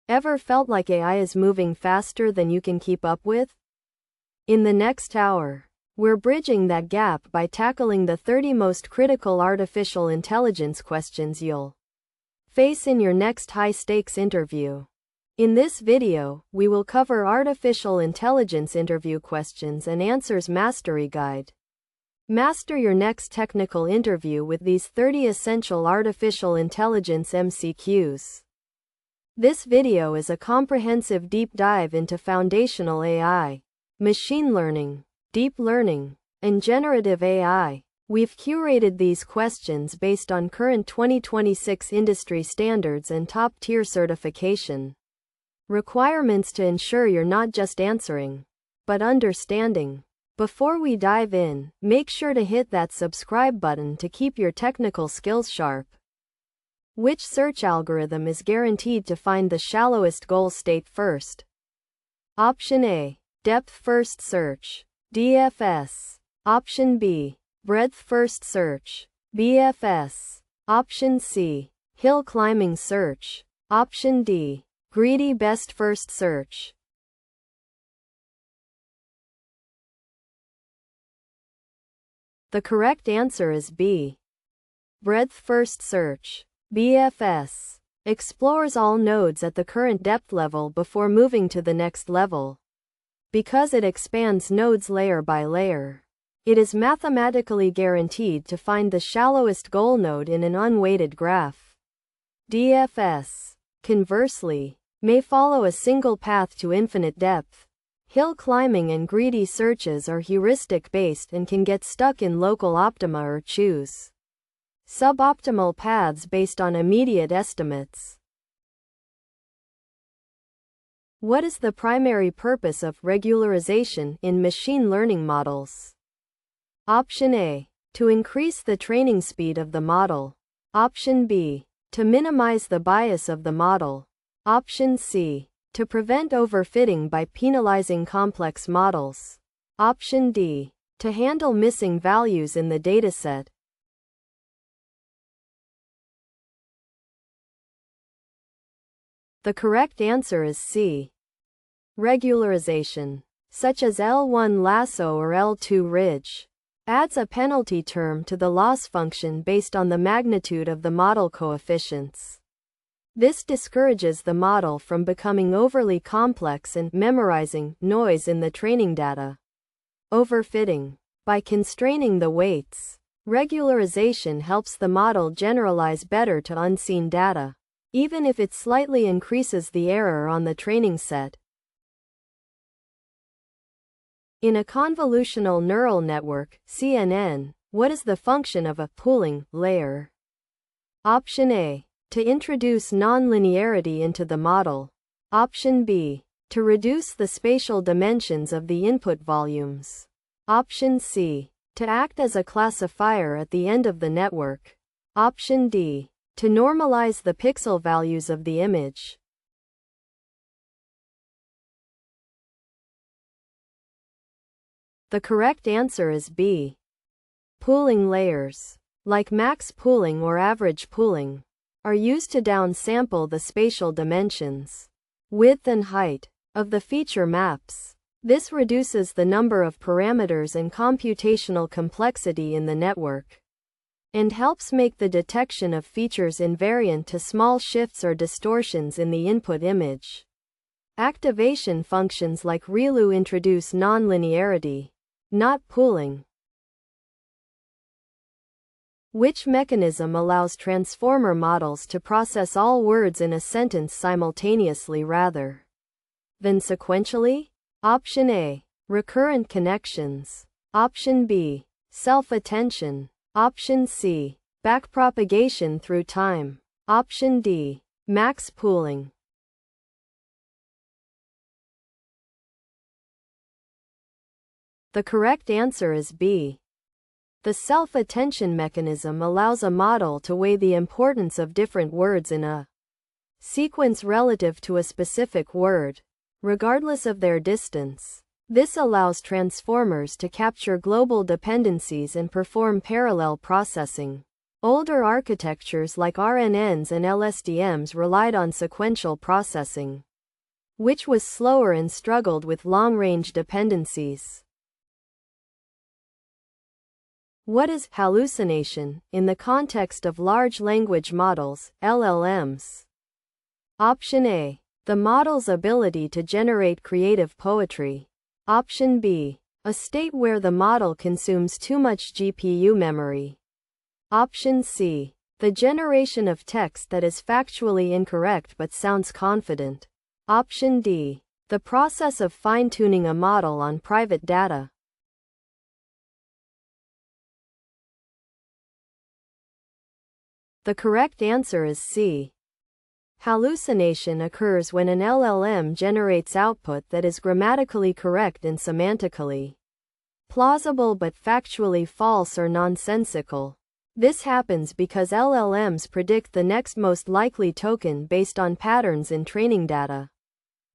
Ever felt like AI is moving faster than you can keep up with? In the next hour, we're bridging that gap by tackling the 30 most critical artificial intelligence questions you'll face in your next high-stakes interview. In this video, we will cover Artificial Intelligence Interview Questions and Answers Mastery Guide. Master your next technical interview with these 30 essential artificial intelligence MCQs. This video is a comprehensive deep dive into foundational AI, machine learning, deep learning, and generative AI. We've curated these questions based on current 2026 industry standards and top-tier certification requirements to ensure you're not just answering, but understanding. Before we dive in, make sure to hit that subscribe button to keep your technical skills sharp. Which search algorithm is guaranteed to find the shallowest goal state first? Option A, Depth First Search, DFS. Option B, Breadth First Search, BFS. Option C, Hill Climbing Search. Option D, Greedy Best First Search. The correct answer is B. Breadth First Search, BFS. Explores all nodes at the current depth level before moving to the next level. Because it expands nodes layer by layer, it is mathematically guaranteed to find the shallowest goal node in an unweighted graph. DFS, conversely, may follow a single path to infinite depth. Hill climbing and greedy searches are heuristic-based and can get stuck in local optima or choose suboptimal paths based on immediate estimates. What is the primary purpose of regularization in machine learning models? Option A, to increase the training speed of the model. Option B, to minimize the bias of the model. Option C, to prevent overfitting by penalizing complex models. Option D, to handle missing values in the dataset. The correct answer is C. Regularization, such as L1 lasso or L2 ridge, adds a penalty term to the loss function based on the magnitude of the model coefficients. This discourages the model from becoming overly complex and memorizing noise in the training data. Overfitting. By constraining the weights, regularization helps the model generalize better to unseen data, even if it slightly increases the error on the training set. In a convolutional neural network, CNN, what is the function of a pooling layer? Option A, to introduce nonlinearity into the model. Option B, to reduce the spatial dimensions of the input volumes. Option C, to act as a classifier at the end of the network. Option D, to normalize the pixel values of the image. The correct answer is B. Pooling layers, like max pooling or average pooling, are used to downsample the spatial dimensions, width and height, of the feature maps. This reduces the number of parameters and computational complexity in the network, and helps make the detection of features invariant to small shifts or distortions in the input image. Activation functions like ReLU introduce nonlinearity, not pooling. Which mechanism allows transformer models to process all words in a sentence simultaneously rather than sequentially? Option A, recurrent connections. Option B, self-attention. Option C, backpropagation through time. Option D, max pooling. The correct answer is B. The self-attention mechanism allows a model to weigh the importance of different words in a sequence relative to a specific word, regardless of their distance. This allows transformers to capture global dependencies and perform parallel processing. Older architectures like RNNs and LSTMs relied on sequential processing, which was slower and struggled with long-range dependencies. What is hallucination in the context of large language models, LLMs? Option A. The model's ability to generate creative poetry. Option B. A state where the model consumes too much GPU memory. Option C. The generation of text that is factually incorrect but sounds confident. Option D. The process of fine-tuning a model on private data. The correct answer is C. Hallucination occurs when an LLM generates output that is grammatically correct and semantically plausible but factually false or nonsensical. This happens because LLMs predict the next most likely token based on patterns in training data,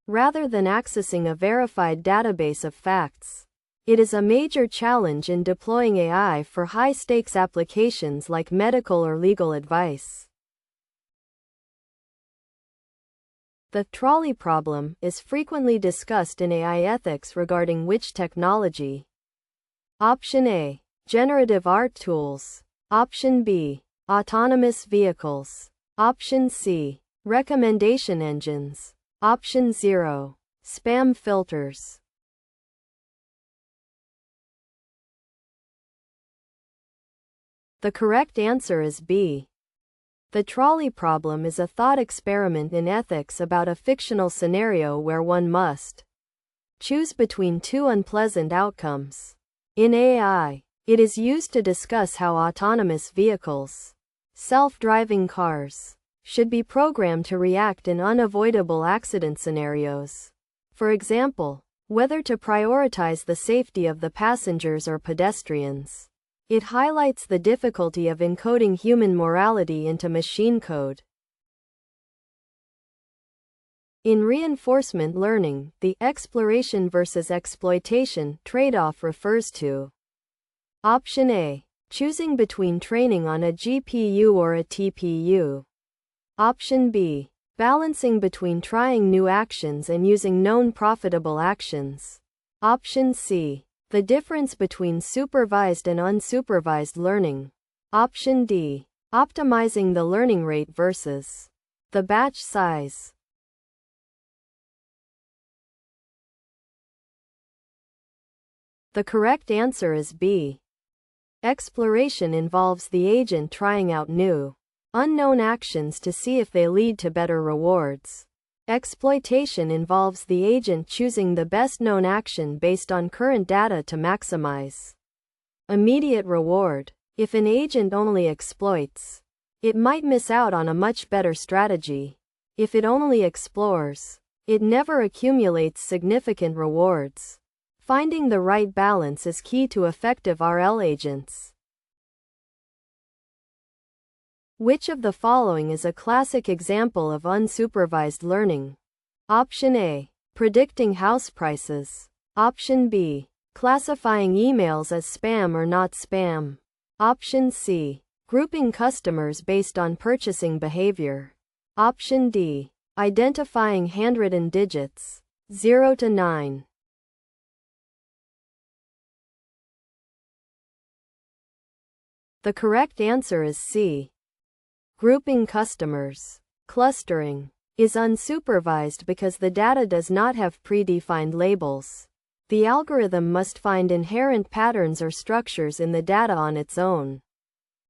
rather than accessing a verified database of facts. It is a major challenge in deploying AI for high-stakes applications like medical or legal advice. The trolley problem is frequently discussed in AI ethics regarding which technology. Option A. Generative art tools. Option B. Autonomous vehicles. Option C. Recommendation engines. Option 0. Spam filters. The correct answer is B. The trolley problem is a thought experiment in ethics about a fictional scenario where one must choose between two unpleasant outcomes. In AI, it is used to discuss how autonomous vehicles, self-driving cars, should be programmed to react in unavoidable accident scenarios. For example, whether to prioritize the safety of the passengers or pedestrians. It highlights the difficulty of encoding human morality into machine code. In reinforcement learning, the exploration versus exploitation trade-off refers to Option A. Choosing between training on a GPU or a TPU. Option B. Balancing between trying new actions and using known profitable actions. Option C. The difference between supervised and unsupervised learning. Option D. Optimizing the learning rate versus the batch size. The correct answer is B. Exploration involves the agent trying out new, unknown actions to see if they lead to better rewards. Exploitation involves the agent choosing the best known action based on current data to maximize immediate reward. If an agent only exploits, it might miss out on a much better strategy. If it only explores, it never accumulates significant rewards. Finding the right balance is key to effective RL agents. Which of the following is a classic example of unsupervised learning? Option A. Predicting house prices. Option B. Classifying emails as spam or not spam. Option C. Grouping customers based on purchasing behavior. Option D. Identifying handwritten digits 0 to 9. The correct answer is C. Grouping customers. Clustering is unsupervised because the data does not have predefined labels. The algorithm must find inherent patterns or structures in the data on its own.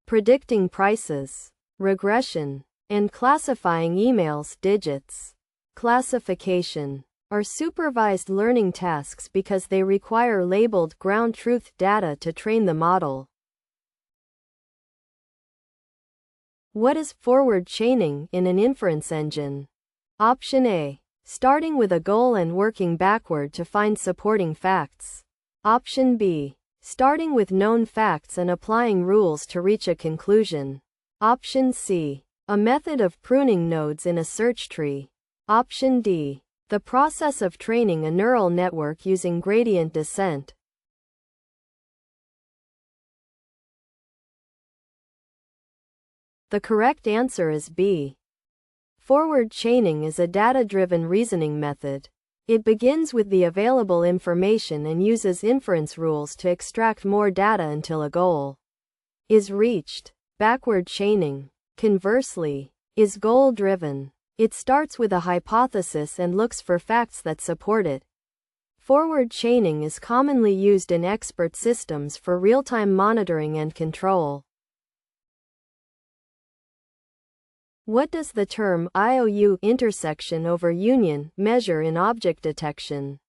Predicting prices, regression, and classifying emails digits. Classification are supervised learning tasks because they require labeled ground truth data to train the model. What is forward chaining in an inference engine? Option A. Starting with a goal and working backward to find supporting facts. Option B. Starting with known facts and applying rules to reach a conclusion. Option C. A method of pruning nodes in a search tree. Option D. The process of training a neural network using gradient descent. The correct answer is B. Forward chaining is a data-driven reasoning method. It begins with the available information and uses inference rules to extract more data until a goal is reached. Backward chaining, conversely, is goal-driven. It starts with a hypothesis and looks for facts that support it. Forward chaining is commonly used in expert systems for real-time monitoring and control. What does the term IOU intersection over union measure in object detection?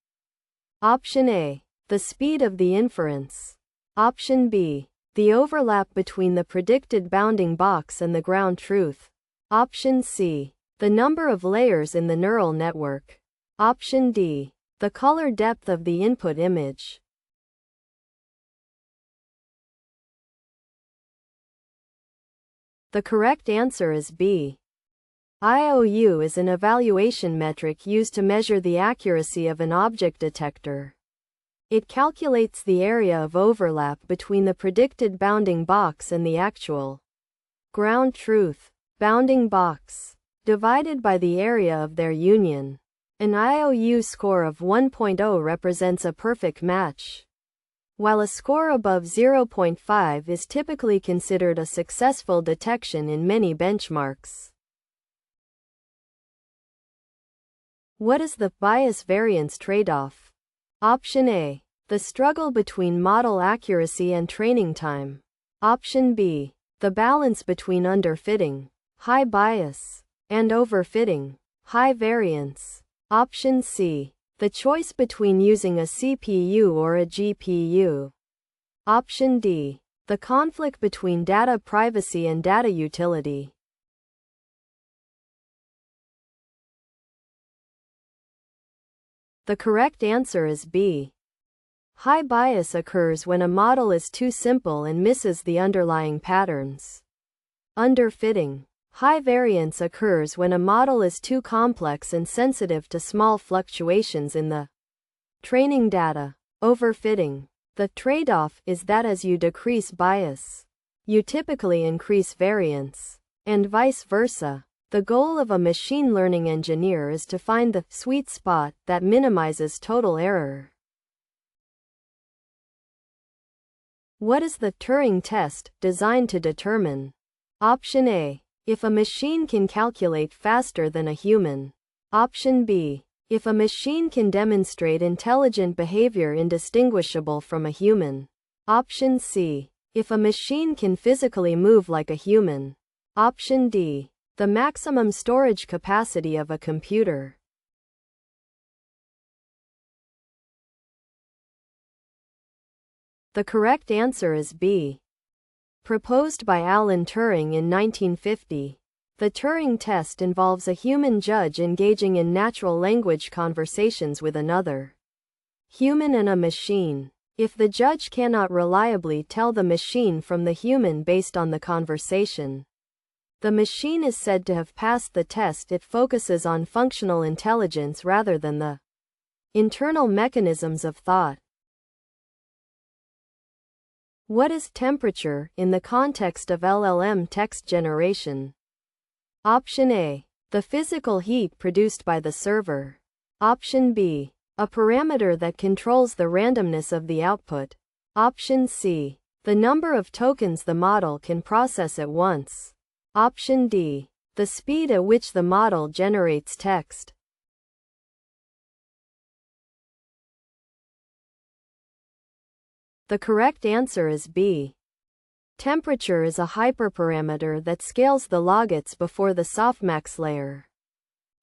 Option A. The speed of the inference. Option B. The overlap between the predicted bounding box and the ground truth. Option C. The number of layers in the neural network. Option D. The color depth of the input image. The correct answer is B. IOU is an evaluation metric used to measure the accuracy of an object detector. It calculates the area of overlap between the predicted bounding box and the actual ground truth bounding box, divided by the area of their union. An IOU score of 1.0 represents a perfect match, while a score above 0.5 is typically considered a successful detection in many benchmarks. What is the bias-variance trade-off? Option A. The struggle between model accuracy and training time. Option B. The balance between underfitting, high bias, and overfitting, high variance. Option C. The choice between using a CPU or a GPU. Option D. The conflict between data privacy and data utility. The correct answer is B. High bias occurs when a model is too simple and misses the underlying patterns. Underfitting. High variance occurs when a model is too complex and sensitive to small fluctuations in the training data. Overfitting. The trade-off is that as you decrease bias, you typically increase variance, and vice versa. The goal of a machine learning engineer is to find the sweet spot that minimizes total error. What is the Turing test designed to determine? Option A. If a machine can calculate faster than a human. Option B. If a machine can demonstrate intelligent behavior indistinguishable from a human. Option C. If a machine can physically move like a human. Option D. The maximum storage capacity of a computer. The correct answer is B. Proposed by Alan Turing in 1950. The Turing test involves a human judge engaging in natural language conversations with another human and a machine. If the judge cannot reliably tell the machine from the human based on the conversation, the machine is said to have passed the test. It focuses on functional intelligence rather than the internal mechanisms of thought. What is temperature in the context of LLM text generation? Option A. The physical heat produced by the server. Option B. A parameter that controls the randomness of the output. Option C. The number of tokens the model can process at once. Option D. The speed at which the model generates text. The correct answer is B. Temperature is a hyperparameter that scales the logits before the softmax layer.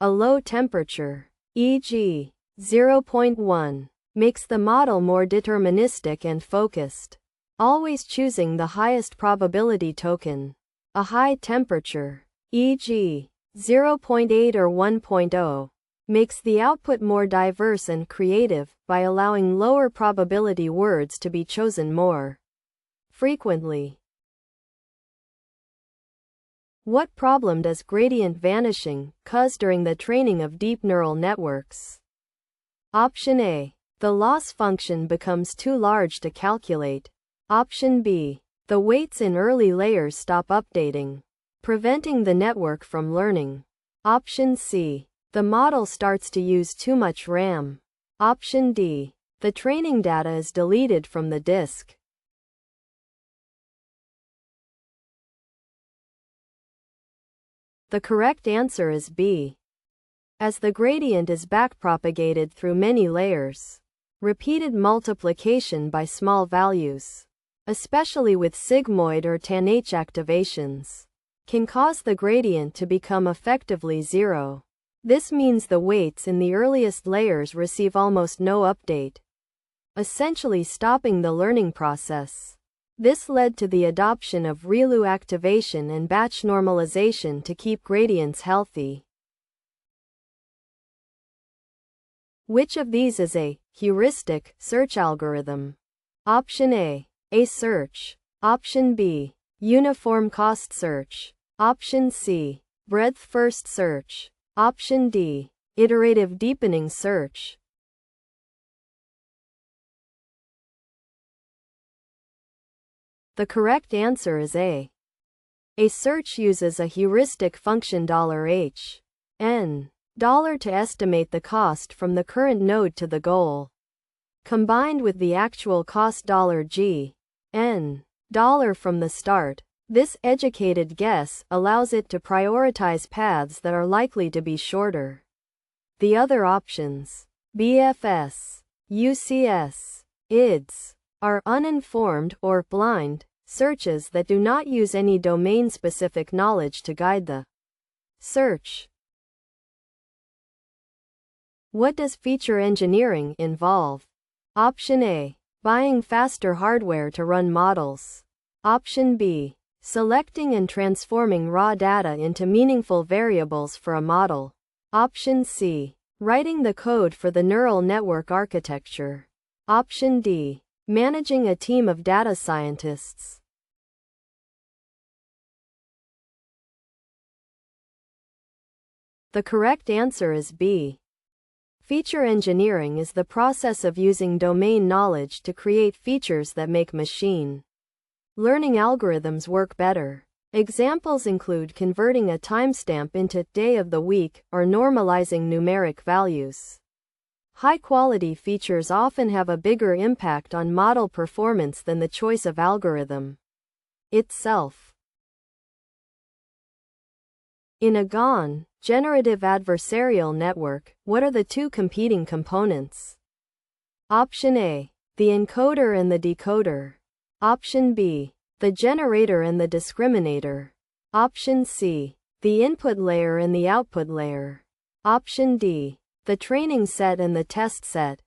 A low temperature, e.g., 0.1, makes the model more deterministic and focused, always choosing the highest probability token. A high temperature, e.g., 0.8 or 1.0, makes the output more diverse and creative by allowing lower probability words to be chosen more frequently. What problem does gradient vanishing cause during the training of deep neural networks? Option A. The loss function becomes too large to calculate. Option B. The weights in early layers stop updating. preventing the network from learning. Option C. The model starts to use too much RAM. Option D. The training data is deleted from the disk. The correct answer is B. As the gradient is backpropagated through many layers, repeated multiplication by small values, especially with sigmoid or tanh activations, can cause the gradient to become effectively zero. This means the weights in the earliest layers receive almost no update, essentially stopping the learning process. This led to the adoption of ReLU activation and batch normalization to keep gradients healthy. Which of these is a heuristic search algorithm? Option A. Search. Option B. Uniform cost search. Option C. Breadth first search. Option D. Iterative deepening search. The correct answer is A. A search uses a heuristic function $h, n, to estimate the cost from the current node to the goal, combined with the actual cost $g, n, from the start. This educated guess allows it to prioritize paths that are likely to be shorter. The other options, BFS, UCS, IDS, are uninformed or blind searches that do not use any domain-specific knowledge to guide the search. What does feature engineering involve? Option A. Buying faster hardware to run models. Option B. Selecting and transforming raw data into meaningful variables for a model. Option C. Writing the code for the neural network architecture. Option D. Managing a team of data scientists. The correct answer is B. Feature engineering is the process of using domain knowledge to create features that make machine learning algorithms work better. Examples include converting a timestamp into day of the week or normalizing numeric values. High-quality features often have a bigger impact on model performance than the choice of algorithm itself. In a GAN, generative adversarial network, what are the two competing components? Option A. The encoder and the decoder. Option B. The generator and the discriminator. Option C. The input layer and the output layer. Option D. The training set and the test set.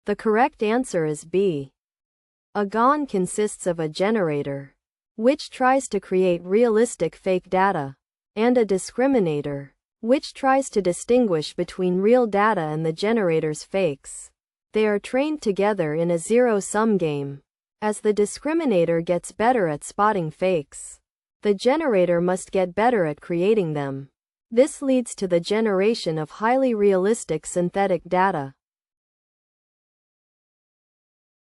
The correct answer is B. A GAN consists of a generator, which tries to create realistic fake data, and a discriminator, which tries to distinguish between real data and the generator's fakes. They are trained together in a zero-sum game. As the discriminator gets better at spotting fakes, the generator must get better at creating them. This leads to the generation of highly realistic synthetic data.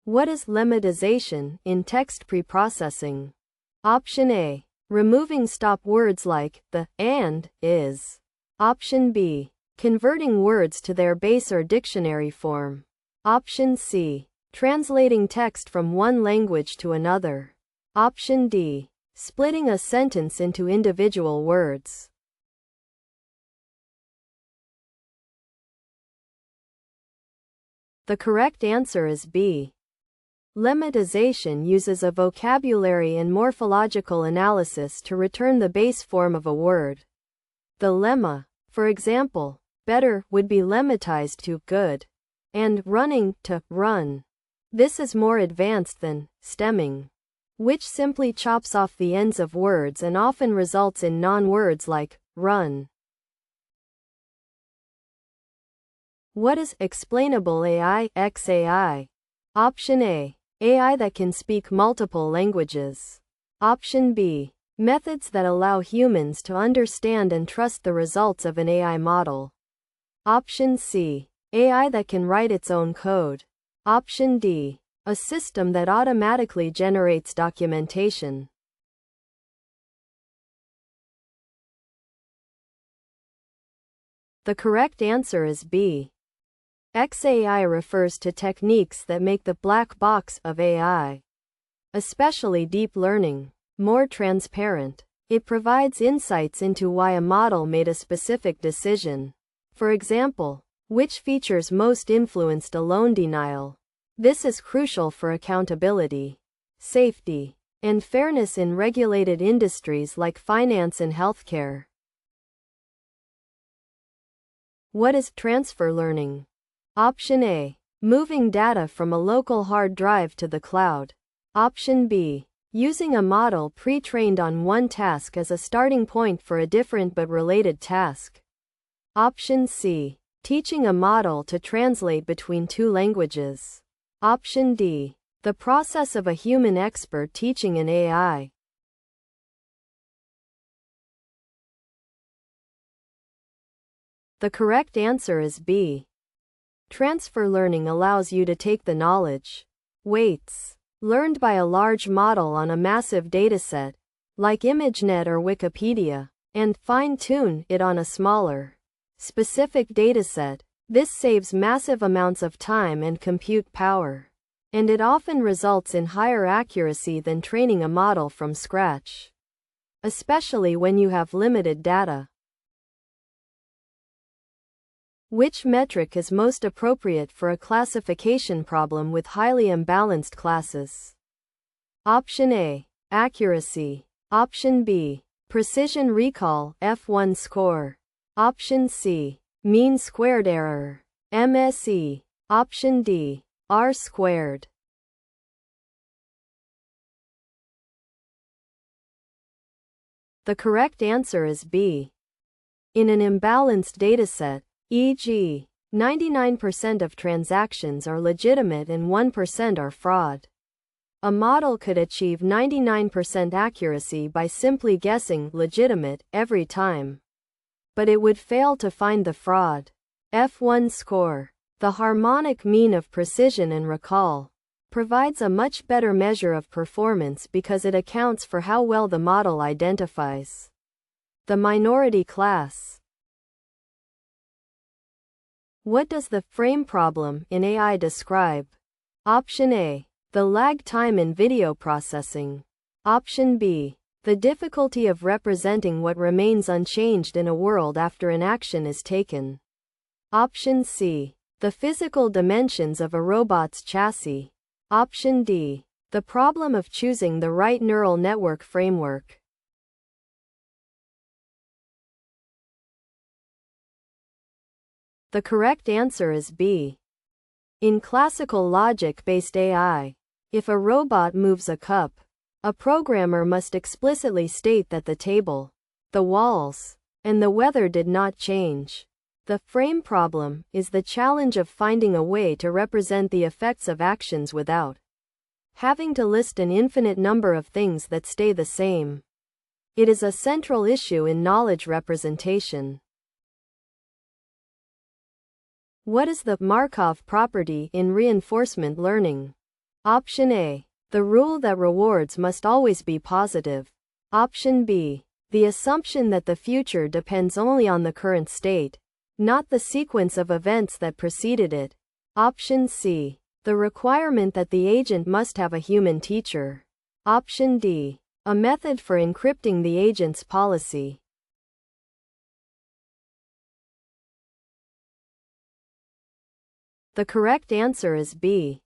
What is lemmatization in text preprocessing? Option A. Removing stop words like the, and, is. Option B. Converting words to their base or dictionary form. Option C. Translating text from one language to another. Option D. Splitting a sentence into individual words. The correct answer is B. Lemmatization uses a vocabulary and morphological analysis to return the base form of a word. The lemma, for example, better would be lemmatized to good, and running to run. This is more advanced than stemming, which simply chops off the ends of words and often results in non-words like run. What is explainable AI (XAI)? Option A. AI that can speak multiple languages. Option B. Methods that allow humans to understand and trust the results of an AI model. Option C. AI that can write its own code. Option D. a system that automatically generates documentation. The correct answer is B. XAI refers to techniques that make the black box of AI, especially deep learning, more transparent. It provides insights into why a model made a specific decision. For example, which features most influenced a loan denial. This is crucial for accountability, safety, and fairness in regulated industries like finance and healthcare. What is transfer learning? Option A. Moving data from a local hard drive to the cloud. Option B. Using a model pre-trained on one task as a starting point for a different but related task. Option C. Teaching a model to translate between two languages. Option D. The process of a human expert teaching an AI. The correct answer is B. Transfer learning allows you to take the knowledge, weights, learned by a large model on a massive dataset, like ImageNet or Wikipedia, and fine-tune it on a smaller, specific dataset. This saves massive amounts of time and compute power, and it often results in higher accuracy than training a model from scratch, especially when you have limited data. Which metric is most appropriate for a classification problem with highly imbalanced classes? Option A. Accuracy. Option B. Precision recall, F1 score. Option C. Mean squared error, MSE. Option D. R squared. The correct answer is B. In an imbalanced dataset, e.g., 99% of transactions are legitimate and 1% are fraud, a model could achieve 99% accuracy by simply guessing legitimate every time. But it would fail to find the fraud. F1 score, the harmonic mean of precision and recall, provides a much better measure of performance because it accounts for how well the model identifies the minority class. What does the frame problem in AI describe? Option A. The lag time in video processing. Option B. The difficulty of representing what remains unchanged in a world after an action is taken. Option C. The physical dimensions of a robot's chassis. Option D. The problem of choosing the right neural network framework. The correct answer is B. In classical logic-based AI, if a robot moves a cup, a programmer must explicitly state that the table, the walls, and the weather did not change. The frame problem is the challenge of finding a way to represent the effects of actions without having to list an infinite number of things that stay the same. It is a central issue in knowledge representation. What is the Markov property in reinforcement learning? Option A. The rule that rewards must always be positive. Option B. The assumption that the future depends only on the current state, not the sequence of events that preceded it. Option C. The requirement that the agent must have a human teacher. Option D. A method for encrypting the agent's policy. The correct answer is B.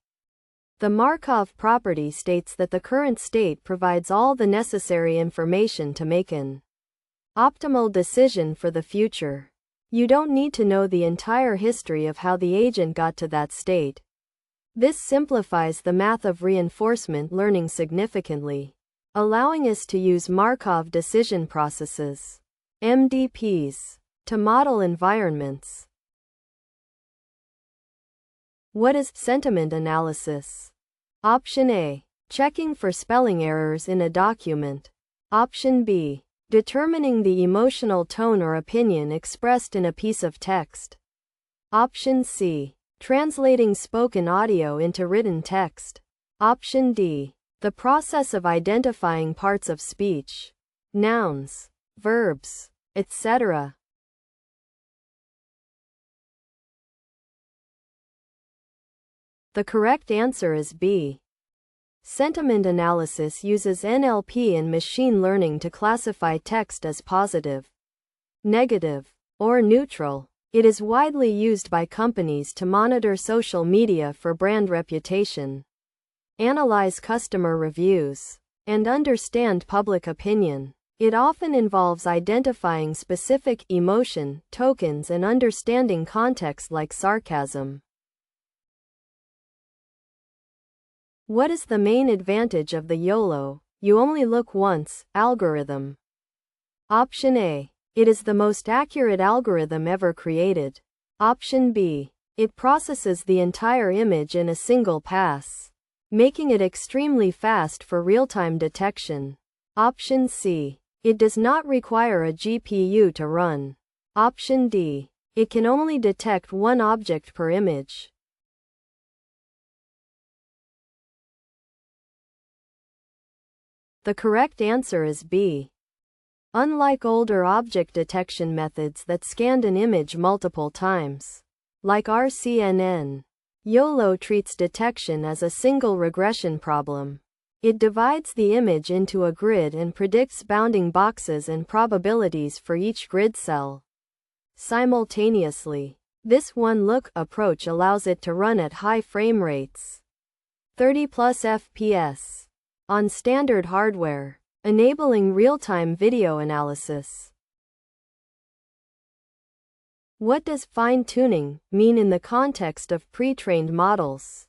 The Markov property states that the current state provides all the necessary information to make an optimal decision for the future. You don't need to know the entire history of how the agent got to that state. This simplifies the math of reinforcement learning significantly, allowing us to use Markov decision processes, MDPs, to model environments. What is sentiment analysis? Option A. Checking for spelling errors in a document. Option B. Determining the emotional tone or opinion expressed in a piece of text. Option C. Translating spoken audio into written text. Option D. The process of identifying parts of speech, nouns, verbs, etc. The correct answer is B. Sentiment analysis uses NLP and machine learning to classify text as positive, negative, or neutral. It is widely used by companies to monitor social media for brand reputation, analyze customer reviews, and understand public opinion. It often involves identifying specific emotion tokens and understanding context like sarcasm. What is the main advantage of the YOLO, you only look once, algorithm? Option A. It is the most accurate algorithm ever created. Option B. It processes the entire image in a single pass, making it extremely fast for real-time detection. Option C. It does not require a GPU to run. Option D. It can only detect one object per image. The correct answer is B. Unlike older object detection methods that scanned an image multiple times, like RCNN, YOLO treats detection as a single regression problem. It divides the image into a grid and predicts bounding boxes and probabilities for each grid cell simultaneously. This one-look approach allows it to run at high frame rates, 30+ FPS, on standard hardware, enabling real-time video analysis. What does fine-tuning mean in the context of pre-trained models?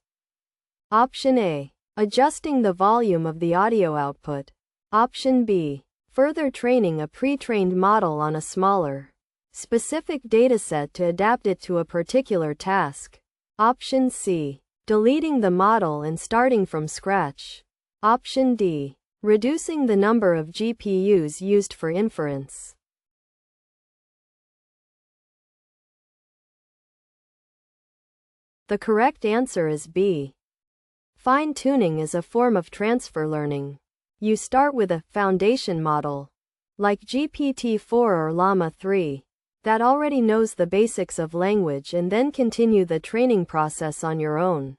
Option A. Adjusting the volume of the audio output. Option B. Further training a pre-trained model on a smaller, specific dataset to adapt it to a particular task. Option C. Deleting the model and starting from scratch. Option D. Reducing the number of GPUs used for inference. The correct answer is B. Fine-tuning is a form of transfer learning. You start with a foundation model, like GPT-4 or Llama 3, that already knows the basics of language and then continue the training process on your own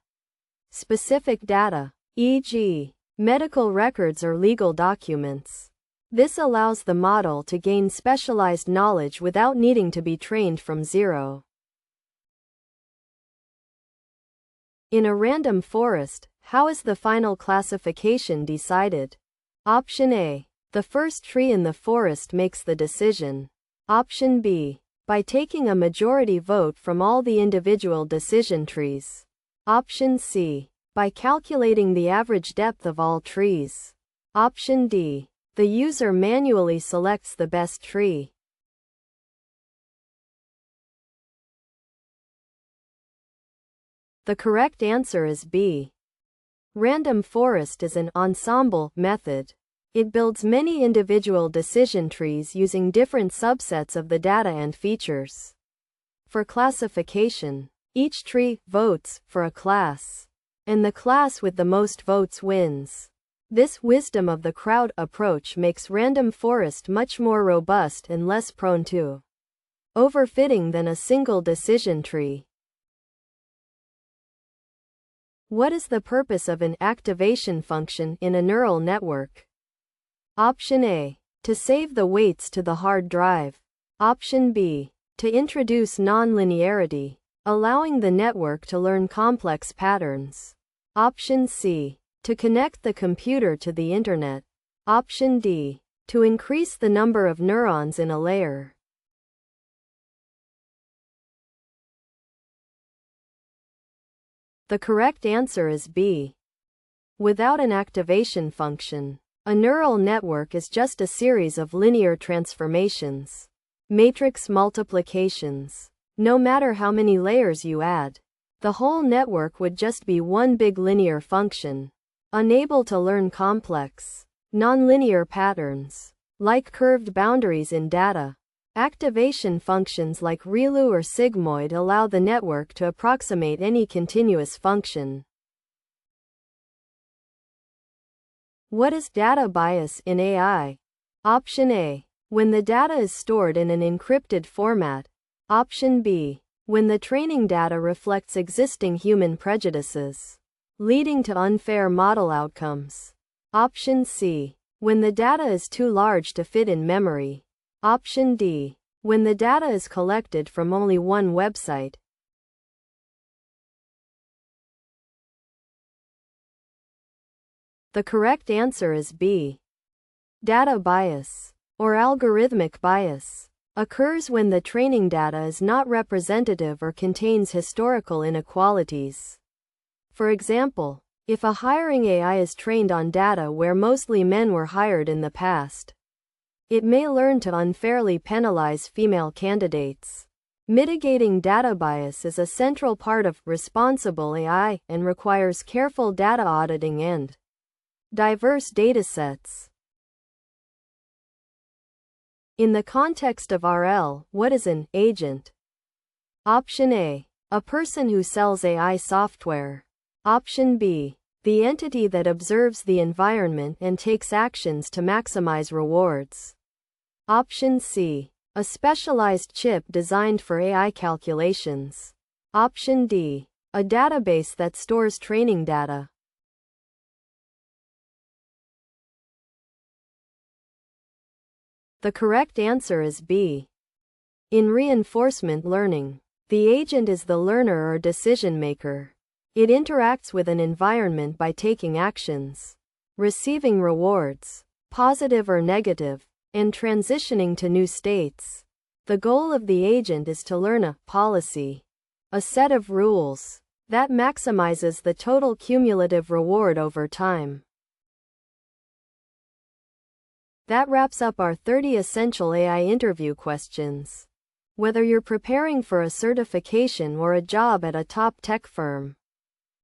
specific data, e.g., medical records or legal documents. This allows the model to gain specialized knowledge without needing to be trained from zero. In a random forest, how is the final classification decided? Option A. The first tree in the forest makes the decision. Option B. By taking a majority vote from all the individual decision trees. Option C. By calculating the average depth of all trees. Option D. The user manually selects the best tree. The correct answer is B. Random forest is an ensemble method. It builds many individual decision trees using different subsets of the data and features. For classification, each tree votes for a class, and the class with the most votes wins. This wisdom of the crowd approach makes random forest much more robust and less prone to overfitting than a single decision tree. What is the purpose of an activation function in a neural network? Option A. To save the weights to the hard drive. Option B. To introduce nonlinearity, allowing the network to learn complex patterns. Option C. To connect the computer to the internet. Option D. To increase the number of neurons in a layer. The correct answer is B. Without an activation function, a neural network is just a series of linear transformations, matrix multiplications. No matter how many layers you add, the whole network would just be one big linear function, unable to learn complex, nonlinear patterns, like curved boundaries in data. Activation functions like ReLU or sigmoid allow the network to approximate any continuous function. What is data bias in AI? Option A. When the data is stored in an encrypted format. Option B. When the training data reflects existing human prejudices, leading to unfair model outcomes. Option C. When the data is too large to fit in memory. Option D. When the data is collected from only one website. The correct answer is B. Data bias, or algorithmic bias, occurs when the training data is not representative or contains historical inequalities. For example, if a hiring AI is trained on data where mostly men were hired in the past, it may learn to unfairly penalize female candidates. Mitigating data bias is a central part of responsible AI and requires careful data auditing and diverse datasets. In the context of RL, what is an agent? Option A. A person who sells AI software. Option B. The entity that observes the environment and takes actions to maximize rewards. Option C. A specialized chip designed for AI calculations. Option D. A database that stores training data. The correct answer is B. In reinforcement learning, the agent is the learner or decision maker. It interacts with an environment by taking actions, receiving rewards, positive or negative, and transitioning to new states. The goal of the agent is to learn a policy, a set of rules, that maximizes the total cumulative reward over time. That wraps up our 30 essential AI interview questions. Whether you're preparing for a certification or a job at a top tech firm,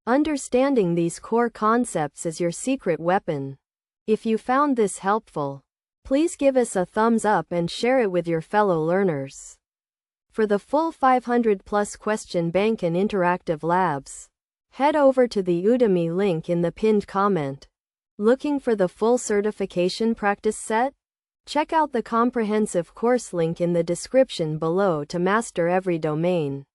understanding these core concepts is your secret weapon. If you found this helpful, please give us a thumbs up and share it with your fellow learners. For the full 500+ question bank and interactive labs, head over to the Udemy link in the pinned comment. Looking for the full certification practice set? Check out the comprehensive course link in the description below to master every domain.